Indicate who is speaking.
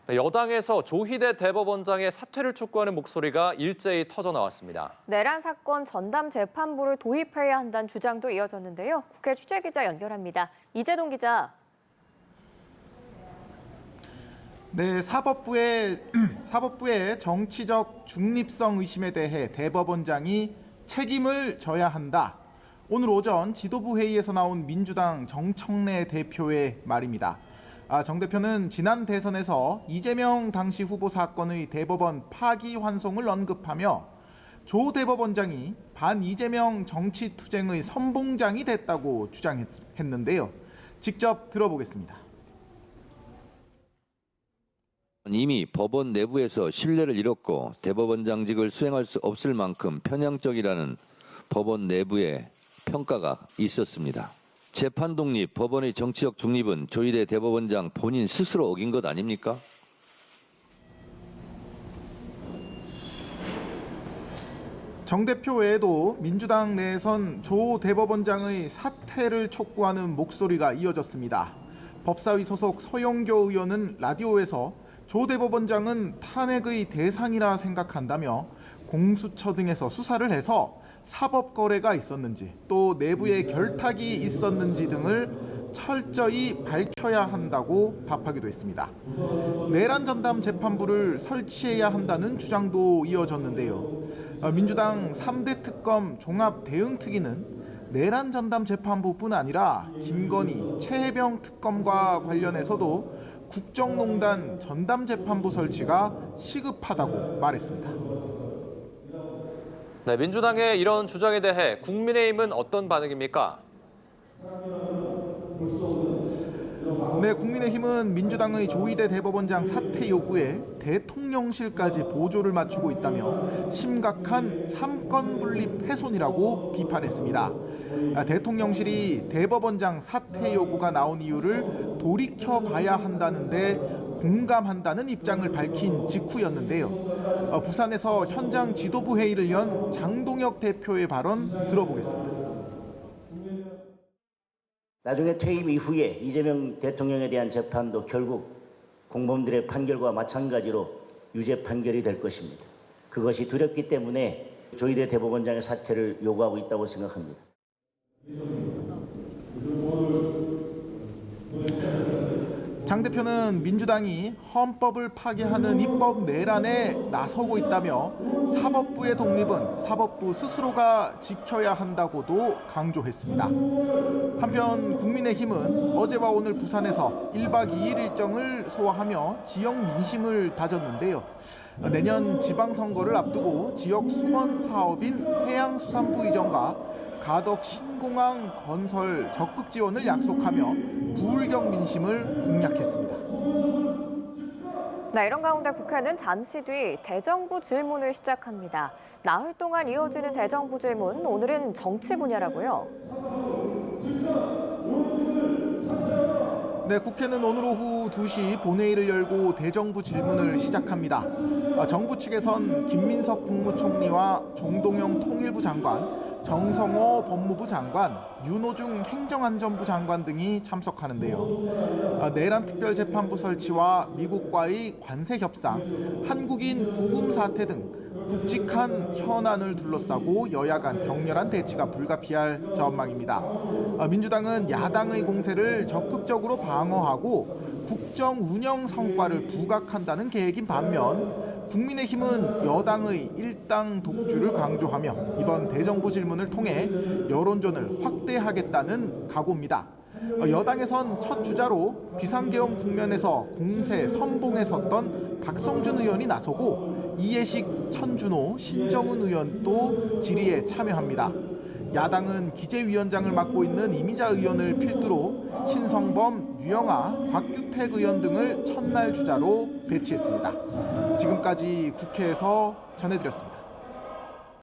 Speaker 1: 네, 여당에서 조희대 대법원장의 사퇴를 촉구하는 목소리가 일제히 터져 나왔습니다.
Speaker 2: 내란 사건 전담 재판부를 도입해야 한다는 주장도 이어졌는데요. 국회 취재기자 연결합니다. 이재동 기자.
Speaker 3: 네, 사법부의 정치적 중립성 의심에 대해 대법원장이 책임을 져야 한다. 오늘 오전 지도부 회의에서 나온 민주당 정청래 대표의 말입니다. 정 대표는 지난 대선에서 이재명 당시 후보 사건의 대법원 파기환송을 언급하며 조 대법원장이 반 이재명 정치 투쟁의 선봉장이 됐다고 주장했는데요. 직접 들어보겠습니다.
Speaker 4: 이미 법원 내부에서 신뢰를 잃었고 대법원장직을 수행할 수 없을 만큼 편향적이라는 법원 내부의 평가가 있었습니다. 재판 독립, 법원의 정치적 중립은 조희대 대법원장 본인 스스로 어긴 것 아닙니까?
Speaker 3: 정 대표 외에도 민주당 내에선 조 대법원장의 사퇴를 촉구하는 목소리가 이어졌습니다. 법사위 소속 서영교 의원은 라디오에서 조 대법원장은 탄핵의 대상이라 생각한다며 공수처 등에서 수사를 해서 사법 거래가 있었는지 또 내부에 결탁이 있었는지 등을 철저히 밝혀야 한다고 답하기도 했습니다. 내란 전담 재판부를 설치해야 한다는 주장도 이어졌는데요. 민주당 3대 특검 종합 대응특위는 내란 전담 재판부뿐 아니라 김건희, 최혜병 특검과 관련해서도 국정농단 전담 재판부 설치가 시급하다고 말했습니다.
Speaker 1: 네, 민주당의 이런 주장에 대해 국민의힘은 어떤 반응입니까?
Speaker 3: 네, 국민의힘은 민주당의 조희대 대법원장 사퇴 요구에 대통령실까지 보조를 맞추고 있다며 심각한 삼권 분립 훼손이라고 비판했습니다. 대통령실이 대법원장 사퇴 요구가 나온 이유를 돌이켜봐야 한다는데 공감한다는 입장을 밝힌 직후였는데요. 부산에서 현장 지도부 회의를 연 장동혁 대표의 발언 들어보겠습니다.
Speaker 5: 나중에 퇴임 이후에 이재명 대통령에 대한 재판도 결국 공범들의 판결과 마찬가지로 유죄 판결이 될 것입니다. 그것이 두렵기 때문에 조희대 대법원장의 사퇴를 요구하고 있다고 생각합니다.
Speaker 3: 장 대표는 민주당이 헌법을 파괴하는 입법 내란에 나서고 있다며 사법부의 독립은 사법부 스스로가 지켜야 한다고도 강조했습니다. 한편 국민의힘은 어제와 오늘 부산에서 1박 2일 일정을 소화하며 지역 민심을 다졌는데요. 내년 지방선거를 앞두고 지역 수건 사업인 해양수산부 이전과 가덕 신공항 건설 적극 지원을 약속하며 부울경 민심을 공략했습니다.
Speaker 2: 네, 이런 가운데 국회는 잠시 뒤 대정부 질문을 시작합니다. 나흘 동안 이어지는 대정부 질문, 오늘은 정치 분야라고요.
Speaker 3: 네, 국회는 오늘 오후 2시 본회의를 열고 대정부 질문을 시작합니다. 정부 측에선 김민석 국무총리와 정동영 통일부 장관, 정성호 법무부 장관, 윤호중 행정안전부 장관 등이 참석하는데요. 내란 특별재판부 설치와 미국과의 관세 협상, 한국인 구금 사태 등 굵직한 현안을 둘러싸고 여야 간 격렬한 대치가 불가피할 전망입니다. 민주당은 야당의 공세를 적극적으로 방어하고 국정 운영 성과를 부각한다는 계획인 반면 국민의힘은 여당의 일당 독주를 강조하며 이번 대정부 질문을 통해 여론전을 확대하겠다는 각오입니다. 여당에선 첫 주자로 비상계엄 국면에서 공세 선봉에 섰던 박성준 의원이 나서고 이해식, 천준호, 신정훈 의원도 질의에 참여합니다. 야당은 기재위원장을 맡고 있는 이미자 의원을 필두로 신성범, 유영아, 곽규택 의원 등을 첫날 주자로 배치했습니다. 지금까지 국회에서 전해드렸습니다.